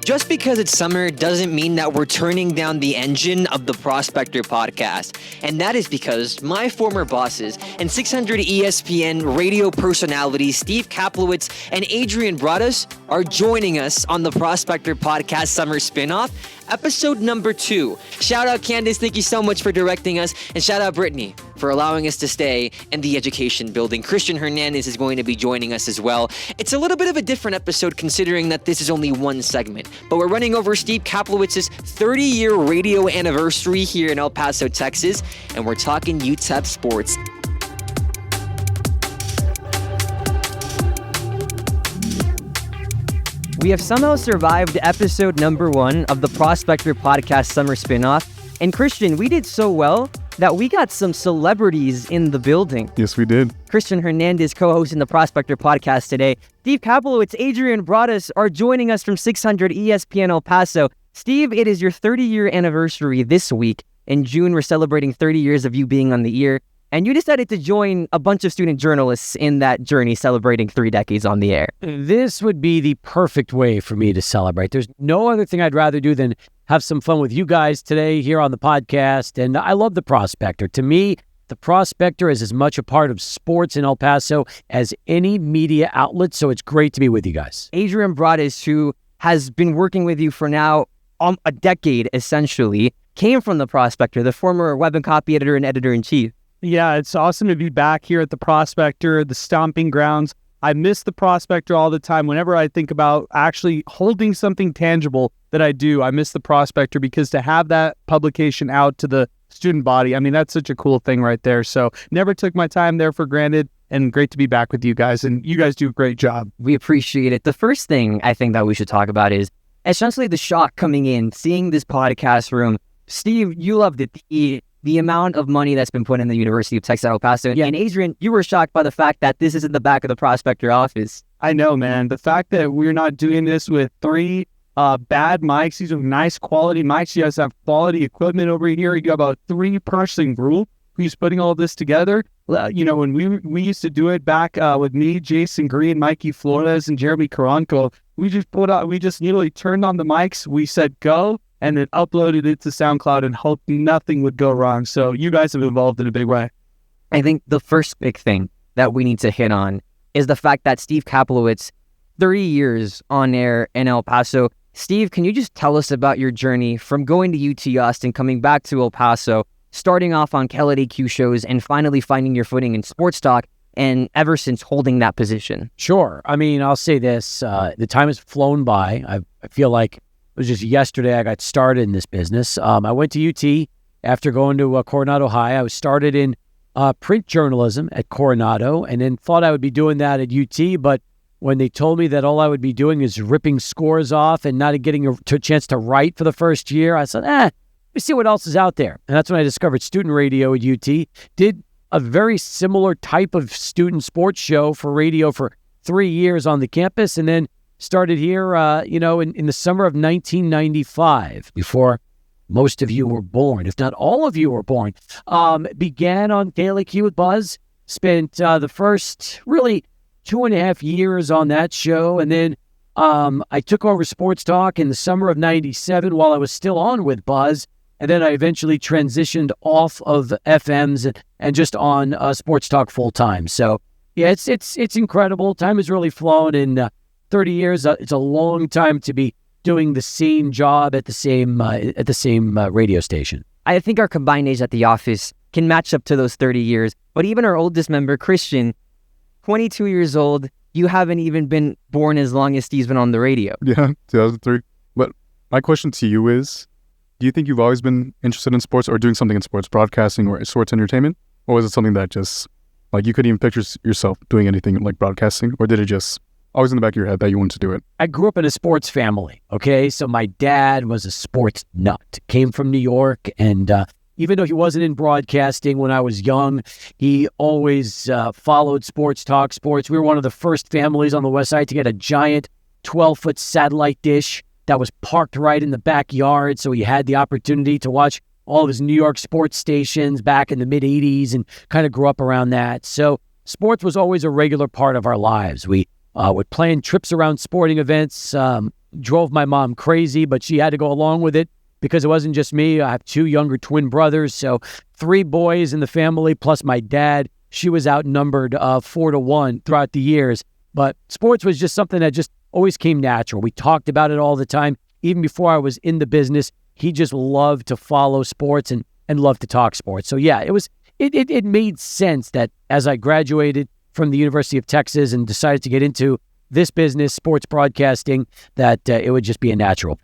Just because it's summer doesn't mean that we're turning down the engine of the Prospector Podcast. And that is because my former bosses and 600 ESPN radio personalities Steve Kaplowitz and Adrian Broaddus are joining us on the Prospector Podcast Summer Spinoff, episode number 2. Shout out Candace, thank you so much for directing us. And shout out Brittany for allowing us to stay in the education building. Kristian Hernandez is going to be joining us as well. It's a little bit of a different episode considering that this is only one segment, but we're running over Steve Kaplowitz's 30-year radio anniversary here in El Paso, Texas, and we're talking UTEP sports. We have somehow survived episode number 1 of the Prospector Podcast Summer Spinoff. And Kristian, we did so well that we got some celebrities in the building. Yes, we did. Kristian Hernandez co-hosting the Prospector Podcast today. Steve Kaplowitz, Adrian Broaddus are joining us from 600 ESPN El Paso. Steve, it is your 30-year anniversary this week. In June, we're celebrating 30 years of you being on the air. And you decided to join a bunch of student journalists in that journey celebrating 3 decades on the air. This would be the perfect way for me to celebrate. There's no other thing I'd rather do than have some fun with you guys today here on the podcast. And I love the Prospector. To me, the Prospector is as much a part of sports in El Paso as any media outlet. So it's great to be with you guys. Adrian Broaddus, who has been working with you for now a decade, essentially, came from the Prospector, the former web and copy editor and editor-in-chief. Yeah, it's awesome to be back here at the Prospector, the stomping grounds. I miss the Prospector all the time. Whenever I think about actually holding something tangible that I do, I miss the Prospector, because to have that publication out to the student body, I mean, that's such a cool thing right there. So never took my time there for granted, and great to be back with you guys. And you guys do a great job. We appreciate it. The first thing I think that we should talk about is essentially the shock coming in, seeing this podcast room. Steve, you loved it. The amount of money that's been put in the University of Texas at El Paso. Yeah. And Adrian, you were shocked by the fact that this is in the back of the Prospector office. I know, man. The fact that we're not doing this with 3 bad mics. These are nice quality mics. You guys have quality equipment over here. You got about 3-person group who's putting all this together. You know, when we used to do it back with me, Jason Green, Mikey Flores, and Jeremy Karanko, we just literally turned on the mics. We said go, and then uploaded it to SoundCloud and hoped nothing would go wrong. So you guys have evolved in a big way. I think the first big thing that we need to hit on is the fact that Steve Kaplowitz, 30 years on air in El Paso. Steve, can you just tell us about your journey from going to UT Austin, coming back to El Paso, starting off on KLAQ shows, and finally finding your footing in sports talk, and ever since holding that position? Sure. I mean, I'll say this. The time has flown by. I feel like it was just yesterday I got started in this business. I went to UT after going to Coronado High. I was started in print journalism at Coronado, and then thought I would be doing that at UT. But when they told me that all I would be doing is ripping scores off and not getting a chance to write for the first year, I said, let me see what else is out there. And that's when I discovered student radio at UT. Did a very similar type of student sports show for radio for 3 years on the campus, and then started here, in the summer of 1995, before most of you were born, if not all of you were born. Began on KLAQ with Buzz, spent the first really 2.5 years on that show, and then I took over Sports Talk in the summer of 97 while I was still on with Buzz, and then I eventually transitioned off of FMs and just on Sports Talk full-time. So, yeah, it's incredible. Time has really flown, and 30 years, it's a long time to be doing the same job at the same radio station. I think our combined age at the office can match up to those 30 years. But even our oldest member, Kristian, 22 years old, you haven't even been born as long as Steve's been on the radio. Yeah, 2003. But my question to you is, do you think you've always been interested in sports or doing something in sports broadcasting or sports entertainment? Or was it something that just, like, you couldn't even picture yourself doing anything like broadcasting? Or did it just always in the back of your head that you wanted to do it? I grew up in a sports family, okay? So my dad was a sports nut, came from New York, and even though he wasn't in broadcasting when I was young, he always followed sports, talk sports. We were one of the first families on the West Side to get a giant 12-foot satellite dish that was parked right in the backyard, so he had the opportunity to watch all of his New York sports stations back in the mid-'80s and kind of grew up around that. So sports was always a regular part of our lives. We would plan trips around sporting events. drove my mom crazy, but she had to go along with it because it wasn't just me. I have 2 younger twin brothers, so 3 boys in the family plus my dad. She was outnumbered 4-1 throughout the years. But sports was just something that just always came natural. We talked about it all the time. Even before I was in the business, he just loved to follow sports and loved to talk sports. So yeah, it made sense that as I graduated from the University of Texas and decided to get into this business, sports broadcasting, that it would just be a natural.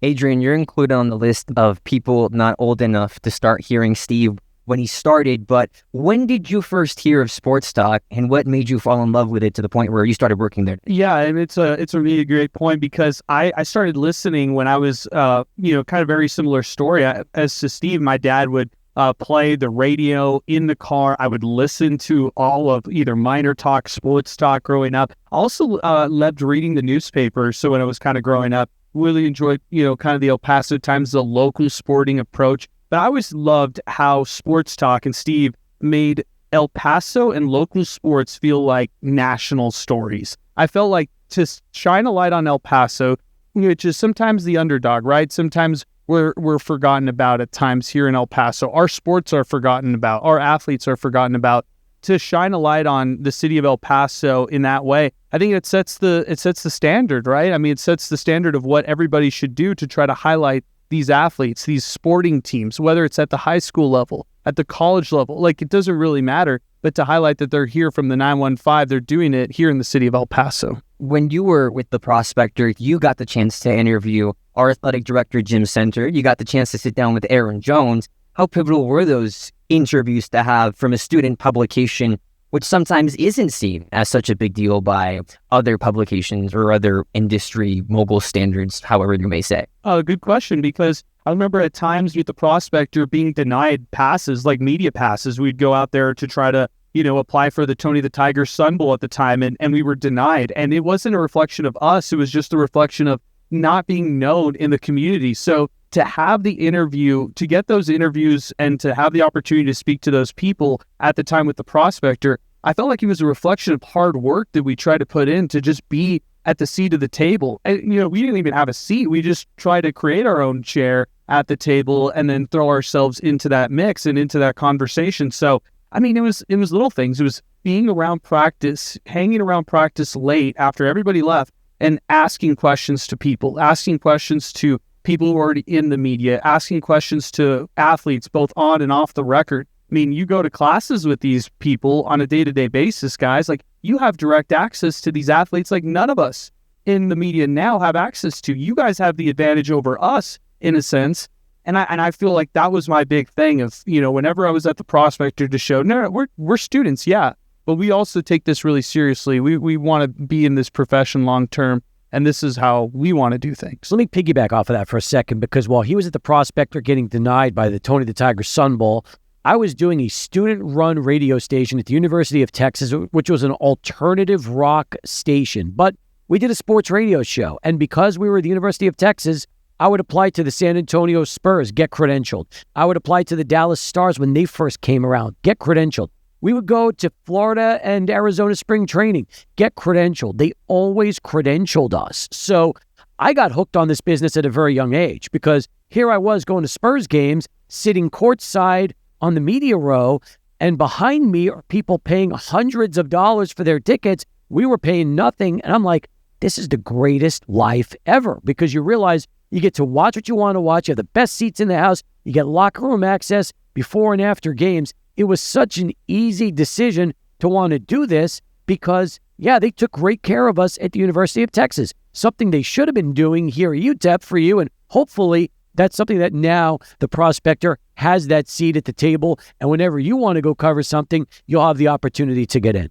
Adrian, you're included on the list of people not old enough to start hearing Steve when he started, but when did you first hear of sports talk and what made you fall in love with it to the point where you started working there? Yeah, and it's a really great point because I started listening when I was, kind of very similar story. As to Steve, my dad would play the radio in the car. I would listen to all of either minor talk, sports talk growing up. I also loved reading the newspaper. So when I was kind of growing up, really enjoyed, kind of the El Paso Times, the local sporting approach. But I always loved how sports talk and Steve made El Paso and local sports feel like national stories. I felt like to shine a light on El Paso, which is sometimes the underdog, right? Sometimes we're forgotten about at times here in El Paso. Our sports are forgotten about. Our athletes are forgotten about. To shine a light on the city of El Paso in that way, I think it sets the standard, right? I mean, it sets the standard of what everybody should do to try to highlight these athletes, these sporting teams, whether it's at the high school level, at the college level, like it doesn't really matter, but to highlight that they're here from the 915, they're doing it here in the city of El Paso. When you were with the Prospector, you got the chance to interview our athletic director, Jim Center. You got the chance to sit down with Aaron Jones. How pivotal were those interviews to have from a student publication, which sometimes isn't seen as such a big deal by other publications or other industry mogul standards, however you may say? Good question, because I remember at times with the Prospector being denied passes, like media passes. We'd go out there to try to, apply for the Tony the Tiger Sun Bowl at the time, and we were denied. And it wasn't a reflection of us. It was just a reflection of not being known in the community. So to have the interview, to get those interviews and to have the opportunity to speak to those people at the time with the Prospector, I felt like it was a reflection of hard work that we tried to put in to just be at the seat of the table. And, we didn't even have a seat. We just tried to create our own chair at the table and then throw ourselves into that mix and into that conversation. So, I mean, it was little things. It was being around practice, hanging around practice late after everybody left and asking questions to people, asking questions to people who are already in the media, asking questions to athletes, both on and off the record. I mean, you go to classes with these people on a day-to-day basis, guys. Like, you have direct access to these athletes like none of us in the media now have access to. You guys have the advantage over us, in a sense. And I feel like that was my big thing of, whenever I was at the Prospector to show, no, we're students, yeah. But we also take this really seriously. We want to be in this profession long-term, and this is how we want to do things. So let me piggyback off of that for a second, because while he was at the Prospector getting denied by the Tony the Tiger Sun Bowl, I was doing a student-run radio station at the University of Texas, which was an alternative rock station. But we did a sports radio show, and because we were at the University of Texas, I would apply to the San Antonio Spurs, get credentialed. I would apply to the Dallas Stars when they first came around, get credentialed. We would go to Florida and Arizona spring training, get credentialed. They always credentialed us. So I got hooked on this business at a very young age, because here I was going to Spurs games, sitting courtside on the media row, and behind me are people paying hundreds of dollars for their tickets. We were paying nothing. And I'm like, this is the greatest life ever, because you realize you get to watch what you want to watch. You have the best seats in the house. You get locker room access before and after games. It was such an easy decision to want to do this because, yeah, they took great care of us at the University of Texas, something they should have been doing here at UTEP for you. And hopefully that's something that now the Prospector has that seat at the table. And whenever you want to go cover something, you'll have the opportunity to get in.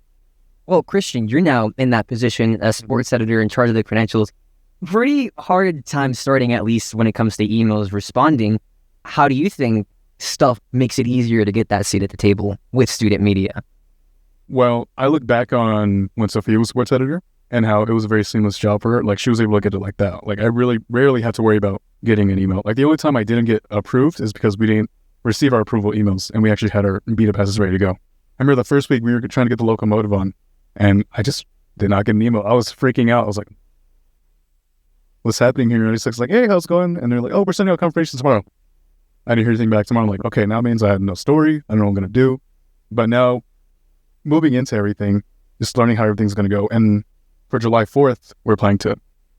Well, Kristian, you're now in that position as sports editor in charge of the credentials. Pretty hard time starting, at least when it comes to emails responding. How do you think stuff makes it easier to get that seat at the table with student media? Well, I look back on when Sophia was sports editor and how it was a very seamless job for her. Like, she was able to get it like that. Like, I really rarely had to worry about getting an email. Like, the only time I didn't get approved is because we didn't receive our approval emails and we actually had our beta passes ready to go. I remember the first week we were trying to get the locomotive on and I just did not get an email. I was freaking out. I was like, what's happening here? And it's like, hey, how's it going? And they're like, oh, we're sending out confirmation tomorrow. I didn't hear anything back tomorrow. I'm like, okay, now it means I have no story. I don't know what I'm going to do. But now, moving into everything, just learning how everything's going to go. And for July 4th, we're planning to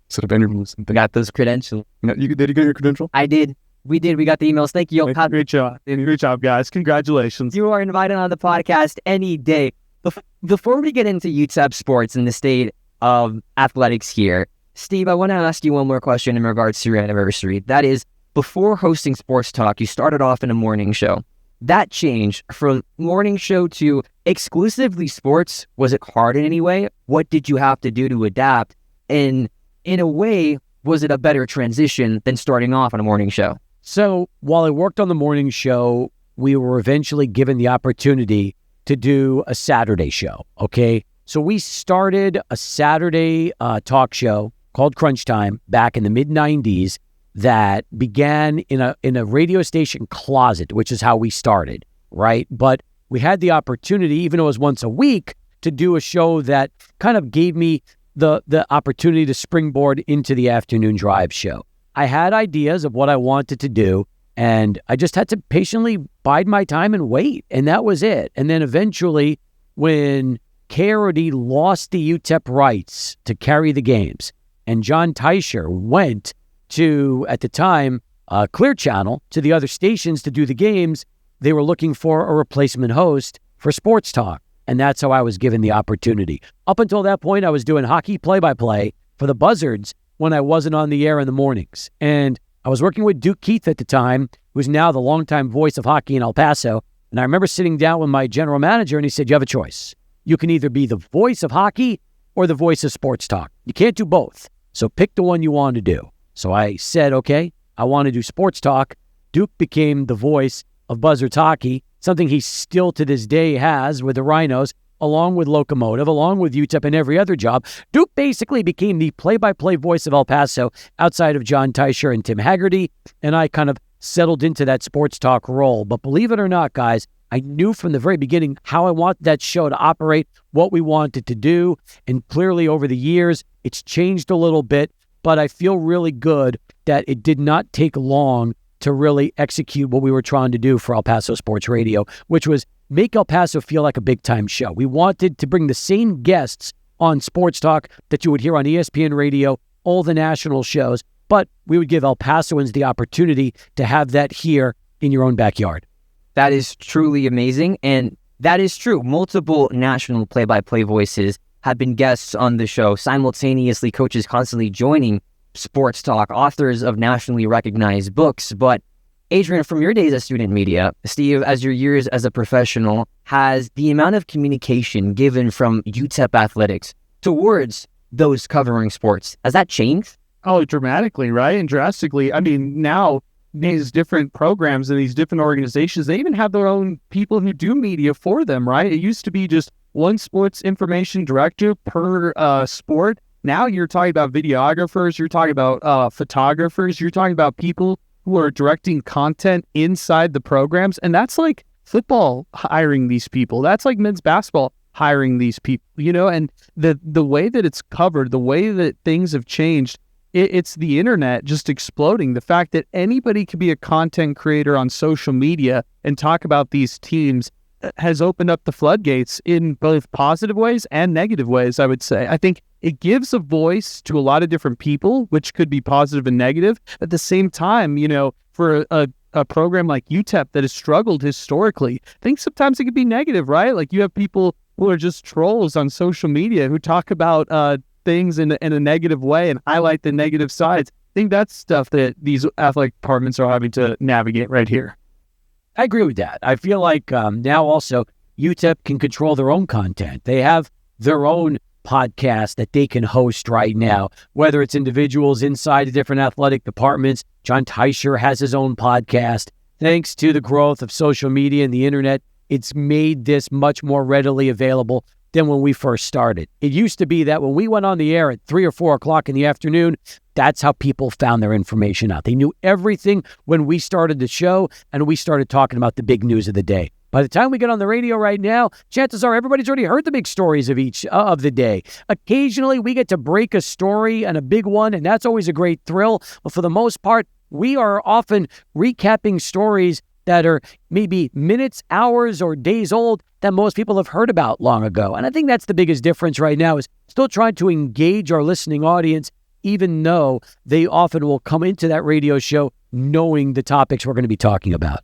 set up interviews and things. Got those credentials. Did you get your credential? I did. We did. We got the emails. Thank you. Great job. Great job, guys. Congratulations. You are invited on the podcast any day. Before we get into UTEP sports and the state of athletics here, Steve, I want to ask you one more question in regards to your anniversary. That is, before hosting Sports Talk, you started off in a morning show. That change from morning show to exclusively sports, was it hard in any way? What did you have to do to adapt? And in a way, was it a better transition than starting off on a morning show? So while I worked on the morning show, we were eventually given the opportunity to do a Saturday show, okay? So we started a Saturday talk show called Crunch Time back in the mid-90s that began in a radio station closet, which is how we started, right? But we had the opportunity, even though it was once a week, to do a show that kind of gave me the opportunity to springboard into the afternoon drive show. I had ideas of what I wanted to do, and I just had to patiently bide my time and wait, and that was it. And then eventually, when KROD lost the UTEP rights to carry the games, and John Teicher went to, at the time, Clear Channel, to the other stations to do the games, they were looking for a replacement host for Sports Talk. And that's how I was given the opportunity. Up until that point, I was doing hockey play-by-play for the Buzzards when I wasn't on the air in the mornings. And I was working with Duke Keith at the time, who's now the longtime voice of hockey in El Paso. And I remember sitting down with my general manager, and he said, you have a choice. You can either be the voice of hockey or the voice of Sports Talk. You can't do both. So pick the one you want to do. So I said, okay, I want to do Sports Talk. Duke became the voice of Buzzards hockey, something he still to this day has with the Rhinos, along with Locomotive, along with UTEP and every other job. Duke basically became the play-by-play voice of El Paso outside of John Teicher and Tim Haggerty, and I kind of settled into that Sports Talk role. But believe it or not, guys, I knew from the very beginning how I wanted that show to operate, what we wanted to do, and clearly over the years, it's changed a little bit, but I feel really good that it did not take long to really execute what we were trying to do for El Paso Sports Radio, which was make El Paso feel like a big-time show. We wanted to bring the same guests on Sports Talk that you would hear on ESPN Radio, all the national shows, but we would give El Pasoans the opportunity to have that here in your own backyard. That is truly amazing, and that is true. Multiple national play-by-play voices have been guests on the show, simultaneously coaches constantly joining Sports Talk, authors of nationally recognized books. But Adrian, from your days as student media, Steve, as your years as a professional, has the amount of communication given from UTEP athletics towards those covering sports, has that changed? Oh, dramatically, right? And drastically. I mean, now these different programs and these different organizations, they even have their own people who do media for them, right? It used to be just one sports information director per sport. Now you're talking about videographers, you're talking about photographers, you're talking about people who are directing content inside the programs. And that's like football hiring these people. That's like men's basketball hiring these people, you know, and the way that it's covered, the way that things have changed, it's the internet just exploding. The fact that anybody could be a content creator on social media and talk about these teams has opened up the floodgates in both positive ways and negative ways, I would say. I think it gives a voice to a lot of different people, which could be positive and negative. At the same time, you know, for a program like UTEP that has struggled historically, I think sometimes it could be negative, right? Like you have people who are just trolls on social media who talk about things in a negative way and highlight the negative sides. I think that's stuff that these athletic departments are having to navigate right here. I agree with that. I feel like now also UTEP can control their own content. They have their own podcast that they can host right now, whether it's individuals inside the different athletic departments. John Teicher has his own podcast. Thanks to the growth of social media and the internet, it's made this much more readily available than when we first started. It used to be that when we went on the air at 3 or 4 o'clock in the afternoon, that's how people found their information out. They knew everything when we started the show and we started talking about the big news of the day. By the time we get on the radio right now, chances are everybody's already heard the big stories of each of the day. Occasionally, we get to break a story and a big one, and that's always a great thrill. But for the most part, we are often recapping stories that are maybe minutes, hours, or days old that most people have heard about long ago. And I think that's the biggest difference right now, is still trying to engage our listening audience, even though they often will come into that radio show knowing the topics we're going to be talking about.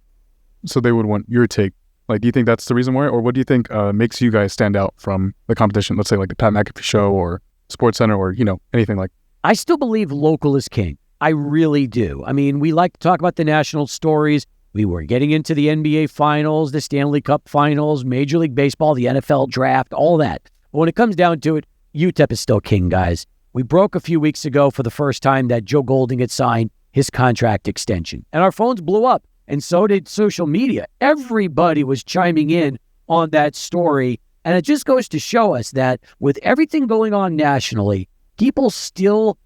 So they would want your take. Like, do you think that's the reason why? Or what do you think makes you guys stand out from the competition? Let's say like the Pat McAfee show or SportsCenter or, anything like that. I still believe local is king. I really do. I mean, we like to talk about the national stories. We were getting into the NBA Finals, the Stanley Cup Finals, Major League Baseball, the NFL Draft, all that. But when it comes down to it, UTEP is still king, guys. We broke a few weeks ago for the first time that Joe Golding had signed his contract extension. And our phones blew up, and so did social media. Everybody was chiming in on that story. And it just goes to show us that with everything going on nationally, people still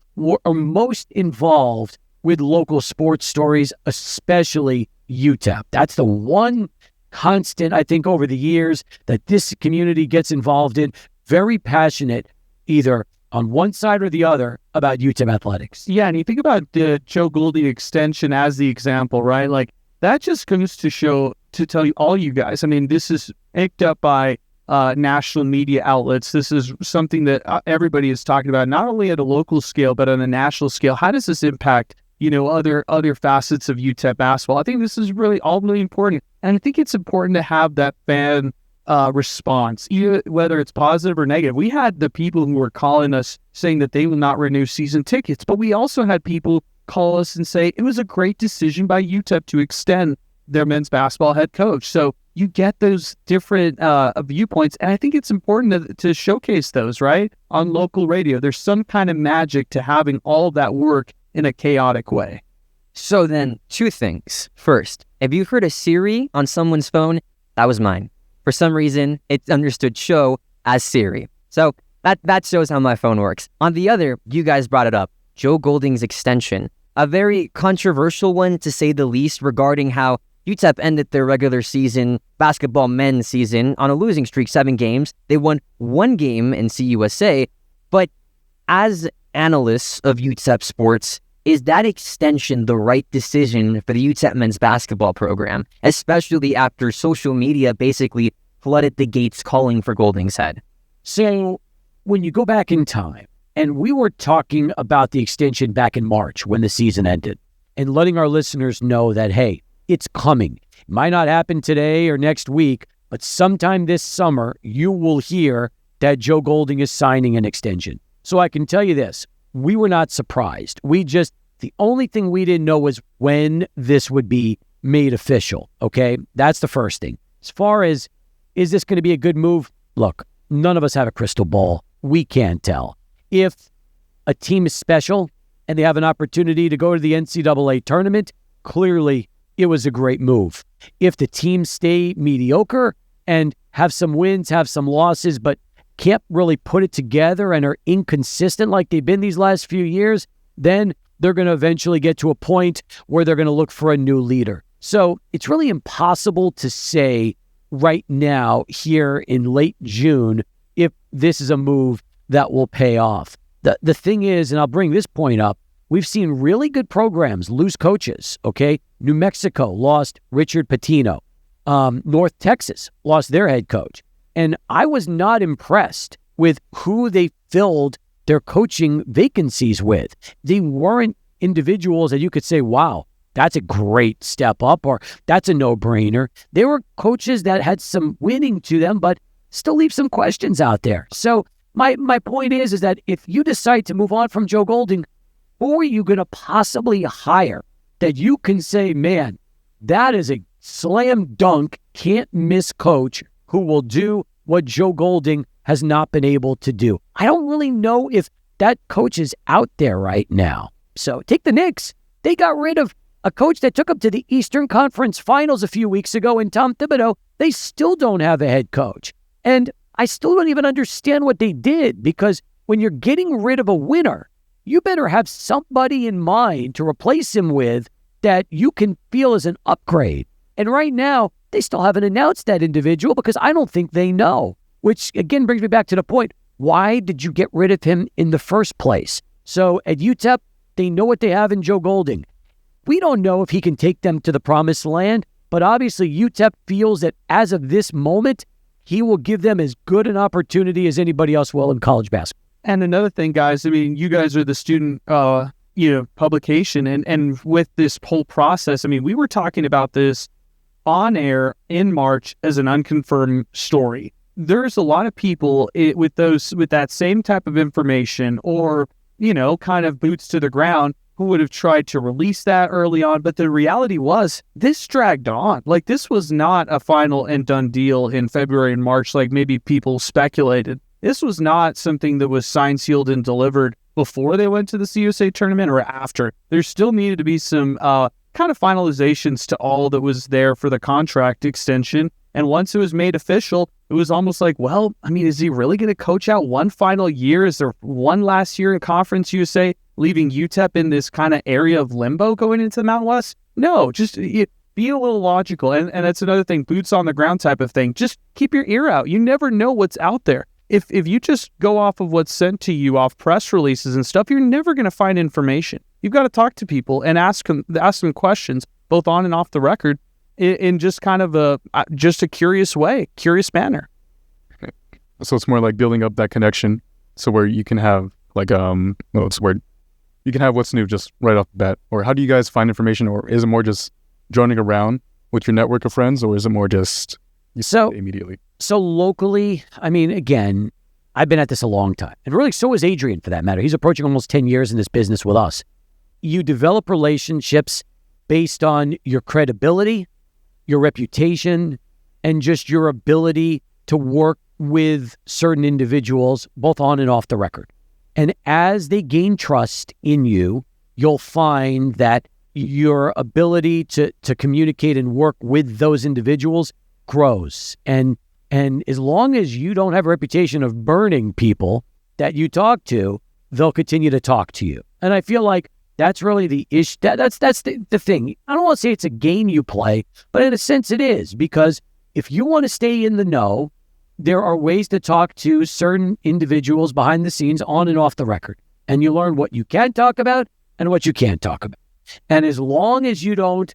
are most involved with local sports stories, especially UTEP. That's the one constant, I think, over the years that this community gets involved in. Very passionate, either on one side or the other, about UTEP athletics. Yeah, and you think about the Joe Golding extension as the example, right? Like, that just goes to show, to tell you, all you guys, I mean, this is picked up by national media outlets. This is something that everybody is talking about, not only at a local scale, but on a national scale. How does this impact, other facets of UTEP basketball? I think this is really important. And I think it's important to have that fan response, either whether it's positive or negative. We had the people who were calling us saying that they will not renew season tickets, but we also had people call us and say it was a great decision by UTEP to extend their men's basketball head coach. So you get those different viewpoints, and I think it's important to showcase those, right? On local radio, there's some kind of magic to having all of that work in a chaotic way. So then, two things. First, if you heard a Siri on someone's phone, that was mine. For some reason, it understood show as Siri. So that shows how my phone works. On the other, you guys brought it up, Joe Golding's extension. A very controversial one, to say the least, regarding how UTEP ended their regular season, basketball men's season, on a losing streak, 7 games. They won 1 game in CUSA. But as analysts of UTEP sports, is that extension the right decision for the UTEP men's basketball program, especially after social media basically flooded the gates calling for Golding's head? So when you go back in time, and we were talking about the extension back in March when the season ended, and letting our listeners know that, hey, it's coming. It might not happen today or next week, but sometime this summer, you will hear that Joe Golding is signing an extension. So I can tell you this, we were not surprised. The only thing we didn't know was when this would be made official, okay? That's the first thing. As far as, is this going to be a good move? Look, none of us have a crystal ball. We can't tell. If a team is special and they have an opportunity to go to the NCAA tournament, clearly it was a great move. If the teams stay mediocre and have some wins, have some losses, but can't really put it together and are inconsistent like they've been these last few years, then they're going to eventually get to a point where they're going to look for a new leader. So it's really impossible to say right now here in late June if this is a move that will pay off. The thing is, and I'll bring this point up, we've seen really good programs lose coaches, okay? New Mexico lost Richard Pitino. North Texas lost their head coach. And I was not impressed with who they filled their coaching vacancies with. They weren't individuals that you could say, wow, that's a great step up, or that's a no-brainer. They were coaches that had some winning to them, but still leave some questions out there. So my point is that if you decide to move on from Joe Golding, who are you going to possibly hire that you can say, man, that is a slam dunk, can't miss coach who will do what Joe Golding has not been able to do? I don't really know if that coach is out there right now. So take the Knicks. They got rid of a coach that took them to the Eastern Conference Finals a few weeks ago in Tom Thibodeau. They still don't have a head coach. And I still don't even understand what they did, because when you're getting rid of a winner, you better have somebody in mind to replace him with that you can feel as an upgrade. And right now, they still haven't announced that individual because I don't think they know, which again brings me back to the point. Why did you get rid of him in the first place? So at UTEP, they know what they have in Joe Golding. We don't know if he can take them to the promised land, but obviously UTEP feels that as of this moment, he will give them as good an opportunity as anybody else will in college basketball. And another thing, guys, I mean, you guys are the student, publication, and with this whole process, I mean, we were talking about this on air in March as an unconfirmed story. There's a lot of people with that same type of information, or kind of boots to the ground, who would have tried to release that early on. But the reality was this dragged on. Like, this was not a final and done deal in February and March like maybe people speculated. This was not something that was signed, sealed, and delivered before they went to the CUSA tournament or after. There still needed to be some kind of finalizations to all that was there for the contract extension. And once it was made official, it was almost like, well, I mean, is he really going to coach out one final year? Is there one last year in Conference USA, leaving UTEP in this kind of area of limbo going into the Mountain West? No, just be a little logical. And that's another thing, boots on the ground type of thing. Just keep your ear out. You never know what's out there. If you just go off of what's sent to you off press releases and stuff, you're never going to find information. You've got to talk to people and ask them questions, both on and off the record, in just kind of a curious manner. So it's more like building up that connection, so where you can have like you can have what's new just right off the bat. Or how do you guys find information? Or is it more just joining around with your network of friends, or is it more just immediately? So locally, I mean, again, I've been at this a long time. And really, so is Adrian, for that matter. He's approaching almost 10 years in this business with us. You develop relationships based on your credibility, your reputation, and just your ability to work with certain individuals, both on and off the record. And as they gain trust in you, you'll find that your ability to communicate and work with those individuals grows. And as long as you don't have a reputation of burning people that you talk to, they'll continue to talk to you. And I feel like that's really the issue. That's the thing. I don't want to say it's a game you play, but in a sense it is, because if you want to stay in the know, there are ways to talk to certain individuals behind the scenes, on and off the record. And you learn what you can talk about and what you can't talk about. And as long as you don't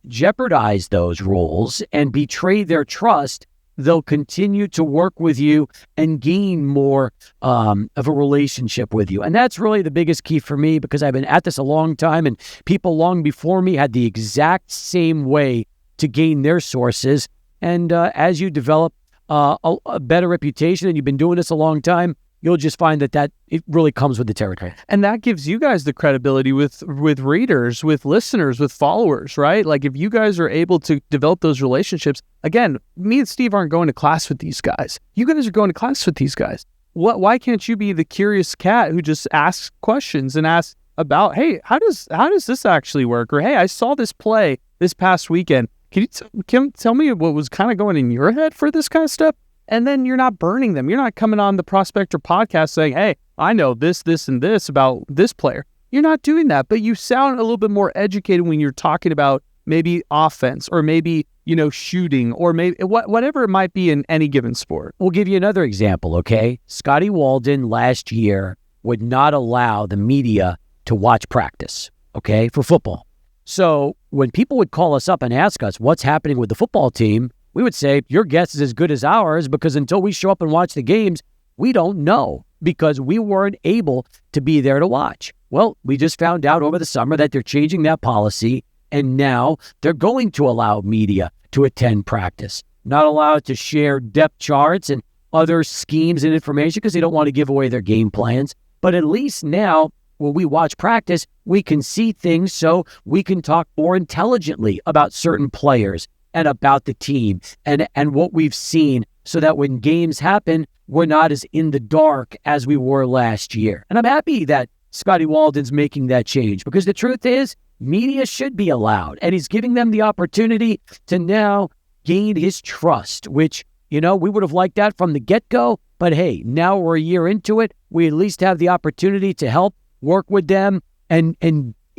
jeopardize those rules and betray their trust, they'll continue to work with you and gain more of a relationship with you. And that's really the biggest key for me, because I've been at this a long time, and people long before me had the exact same way to gain their sources. And as you develop a better reputation, and you've been doing this a long time, you'll just find that it really comes with the territory. And that gives you guys the credibility with readers, with listeners, with followers, right? Like, if you guys are able to develop those relationships, again, me and Steve aren't going to class with these guys. You guys are going to class with these guys. Why can't you be the curious cat who just asks questions and asks about, hey, how does this actually work? Or, hey, I saw this play this past weekend. Can you tell me what was kind of going in your head for this kind of stuff? And then you're not burning them. You're not coming on the Prospector Podcast saying, hey, I know this, and this about this player. You're not doing that, but you sound a little bit more educated when you're talking about maybe offense, or maybe, shooting, or maybe whatever it might be in any given sport. We'll give you another example, okay? Scotty Walden last year would not allow the media to watch practice, okay, for football. So when people would call us up and ask us what's happening with the football team, we would say, your guess is as good as ours, because until we show up and watch the games, we don't know, because we weren't able to be there to watch. Well, we just found out over the summer that they're changing that policy, and now they're going to allow media to attend practice, not allowed to share depth charts and other schemes and information because they don't want to give away their game plans. But at least now, when we watch practice, we can see things, so we can talk more intelligently about certain players and about the team and what we've seen, so that when games happen, we're not as in the dark as we were last year. And I'm happy that Scotty Walden's making that change, because the truth is, media should be allowed, and he's giving them the opportunity to now gain his trust, which, we would have liked that from the get-go. But hey, now we're a year into it. We at least have the opportunity to help work with them and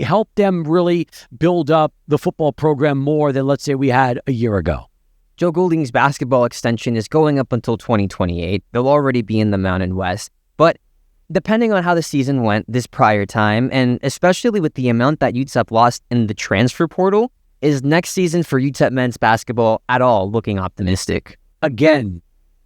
help them really build up the football program more than, let's say, we had a year ago? Joe Golding's basketball extension is going up until 2028. They'll already be in the Mountain West. But depending on how the season went this prior time, and especially with the amount that UTEP lost in the transfer portal, is next season for UTEP men's basketball at all looking optimistic? Again,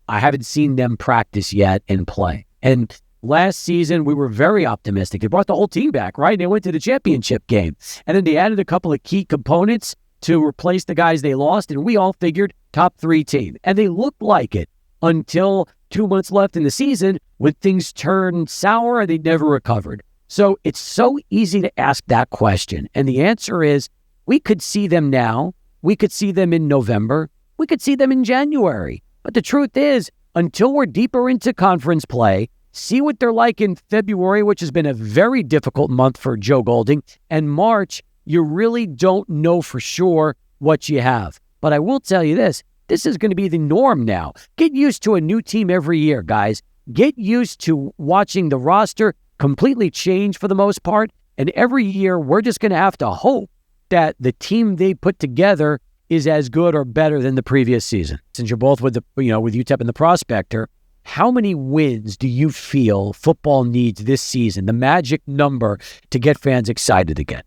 I haven't seen them practice yet and play. And last season, we were very optimistic. They brought the whole team back, right? They went to the championship game. And then they added a couple of key components to replace the guys they lost, and we all figured top 3 team. And they looked like it until 2 months left in the season when things turned sour and they never recovered. So it's so easy to ask that question. And the answer is, we could see them now. We could see them in November. We could see them in January. But the truth is, until we're deeper into conference play, see what they're like in February, which has been a very difficult month for Joe Golding, and March, you really don't know for sure what you have. But I will tell you this is going to be the norm now. Get used to a new team every year, guys. Get used to watching the roster completely change for the most part. And every year, we're just going to have to hope that the team they put together is as good or better than the previous season. Since you're both with with UTEP and the Prospector, how many wins do you feel football needs this season, the magic number, to get fans excited again?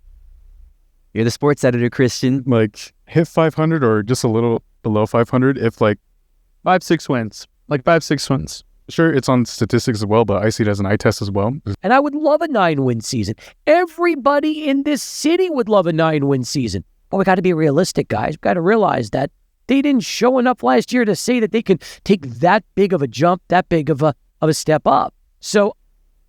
You're the sports editor, Kristian. Like, hit 500 or just a little below 500 if, like, 5-6 wins. Like 5-6 wins. Sure, it's on statistics as well, but I see it as an eye test as well. And I would love a 9-win season. Everybody in this city would love a 9-win season. But we got to be realistic, guys. We got to realize that they didn't show enough last year to say that they can take that big of a jump, that big of a step up. So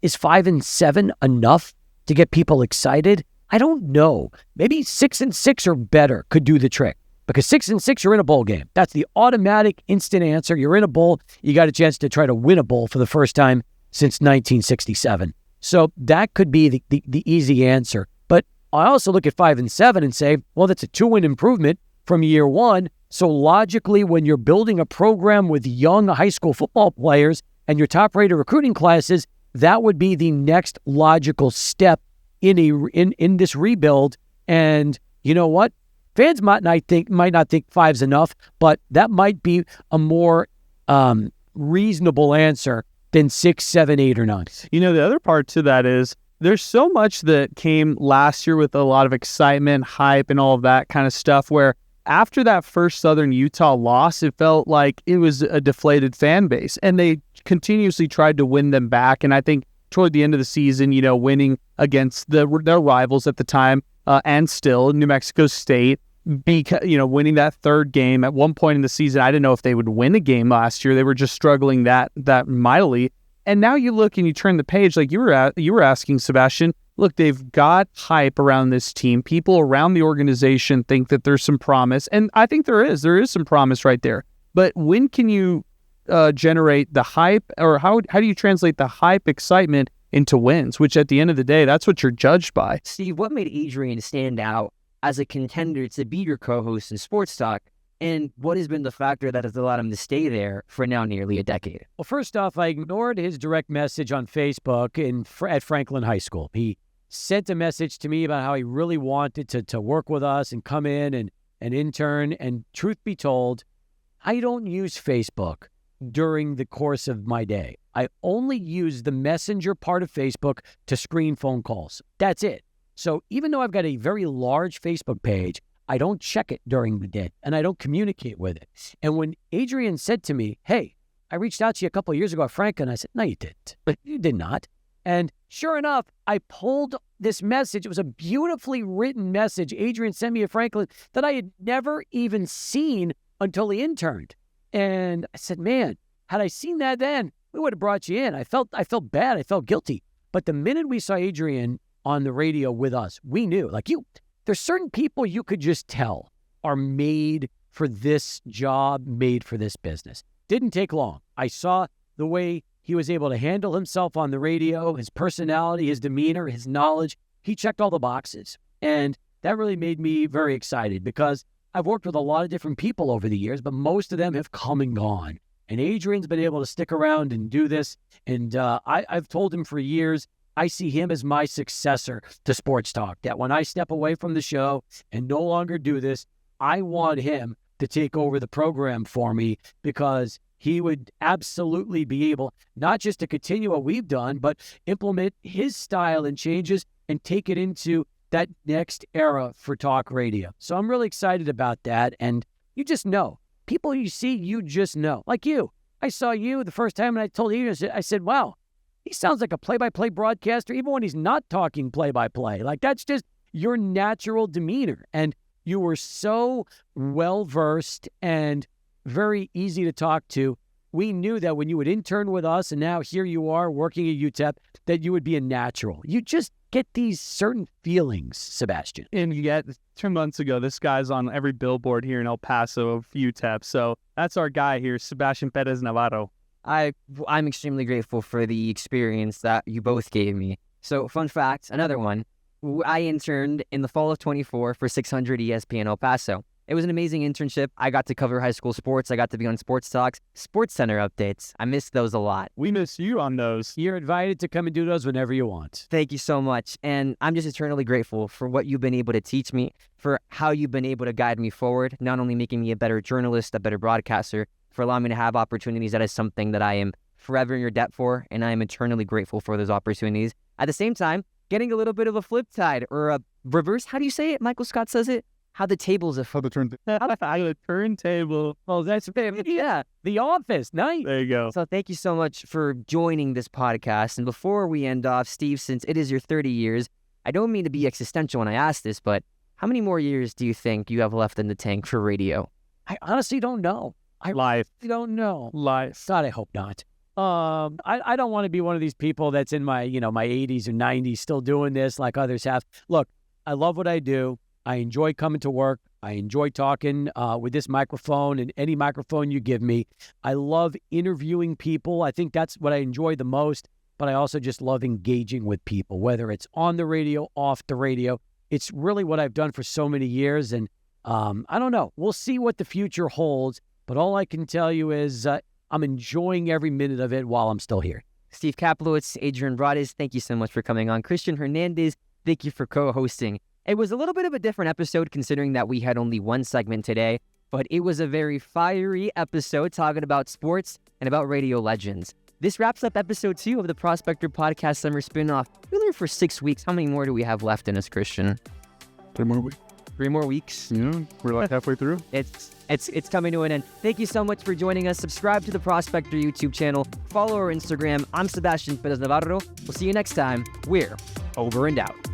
is 5-7 enough to get people excited? I don't know. Maybe 6-6 or better could do the trick. Because 6-6, you're in a bowl game. That's the automatic instant answer. You're in a bowl. You got a chance to try to win a bowl for the first time since 1967. So that could be the easy answer. But I also look at 5-7 and say, well, that's a 2-win improvement from year one. So logically, when you're building a program with young high school football players and your top-rated recruiting classes, that would be the next logical step in this rebuild. And you know what? Fans might not think 5's enough, but that might be a more reasonable answer than 6, 7, 8, or 9. You know, the other part to that is there's so much that came last year with a lot of excitement, hype, and all of that kind of stuff where after that first Southern Utah loss, it felt like it was a deflated fan base, and they continuously tried to win them back. And I think toward the end of the season, you know, winning against their rivals at the time, and still New Mexico State, winning that third game at one point in the season. I didn't know if they would win a game last year. They were just struggling that mightily. And now you look and you turn the page, like you were asking, Sebastian. Look, they've got hype around this team. People around the organization think that there's some promise, and I think there is some promise right there. But when can you generate the hype, or how do you translate the hype, excitement into wins, which at the end of the day, that's what you're judged by? Steve, what made Adrian stand out as a contender to be your co-host in Sports Talk, and what has been the factor that has allowed him to stay there for now nearly a decade? Well, first off, I ignored his direct message on Facebook at Franklin High School. He sent a message to me about how he really wanted to work with us and come in and intern. And truth be told, I don't use Facebook during the course of my day. I only use the messenger part of Facebook to screen phone calls. That's it. So even though I've got a very large Facebook page, I don't check it during the day, and I don't communicate with it. And when Adrian said to me, hey, I reached out to you a couple of years ago at Franklin, I said, no, you didn't. But you did not. And sure enough, I pulled this message. It was a beautifully written message Adrian sent me at Franklin that I had never even seen until he interned. And I said, man, had I seen that then, we would have brought you in. I felt bad. I felt guilty. But the minute we saw Adrian on the radio with us, we knew, there's certain people you could just tell are made for this job, made for this business. Didn't take long. I saw the way he was able to handle himself on the radio, his personality, his demeanor, his knowledge. He checked all the boxes. And that really made me very excited because I've worked with a lot of different people over the years, but most of them have come and gone. And Adrian's been able to stick around and do this. And I've told him for years, I see him as my successor to Sports Talk, that when I step away from the show and no longer do this, I want him to take over the program for me, because he would absolutely be able not just to continue what we've done, but implement his style and changes and take it into that next era for talk radio. So I'm really excited about that. And you just know, people you see, you just know. Like you. I saw you the first time and I told you, I said, wow, he sounds like a play-by-play broadcaster, even when he's not talking play-by-play. Like, that's just your natural demeanor. And you were so well-versed and very easy to talk to. We knew that when you would intern with us, and now here you are working at UTEP, that you would be a natural. You just get these certain feelings, Sebastian. And yet, 2 months ago, this guy's on every billboard here in El Paso of UTEP. So that's our guy here, Sebastian Perez-Navarro. I'm extremely grateful for the experience that you both gave me. So, fun fact, another one. I interned in the fall of 24 for 600 ESPN El Paso. It was an amazing internship. I got to cover high school sports. I got to be on Sports Talks, Sports Center updates. I missed those a lot. We miss you on those. You're invited to come and do those whenever you want. Thank you so much. And I'm just eternally grateful for what you've been able to teach me, for how you've been able to guide me forward, not only making me a better journalist, a better broadcaster, for allowing me to have opportunities. That is something that I am forever in your debt for, and I am eternally grateful for those opportunities. At the same time, getting a little bit of a flip side or a reverse, how do you say it? Michael Scott says it. How the tables have... How the turn... The turntable. Oh, that's... Yeah, The Office. Nice. There you go. So thank you so much for joining this podcast. And before we end off, Steve, since it is your 30 years, I don't mean to be existential when I ask this, but how many more years do you think you have left in the tank for radio? I honestly don't know. Life. I don't know. Life. God, I hope not. I don't want to be one of these people that's in my, my 80s or 90s still doing this like others have. Look, I love what I do. I enjoy coming to work. I enjoy talking with this microphone and any microphone you give me. I love interviewing people. I think that's what I enjoy the most, but I also just love engaging with people, whether it's on the radio, off the radio. It's really what I've done for so many years, and I don't know. We'll see what the future holds, but all I can tell you is I'm enjoying every minute of it while I'm still here. Steve Kaplowitz, Adrian Broaddus, thank you so much for coming on. Kristian Hernandez, thank you for co-hosting. It was a little bit of a different episode considering that we had only one segment today, but it was a very fiery episode talking about sports and about radio legends. This wraps up episode 2 of the Prospector Podcast Summer Spinoff. We're there for 6 weeks. How many more do we have left in us, Kristian? 3 more weeks. 3 more weeks? Yeah, we're like halfway through. It's coming to an end. Thank you so much for joining us. Subscribe to the Prospector YouTube channel. Follow our Instagram. I'm Sebastian Perez-Navarro. We'll see you next time. We're over and out.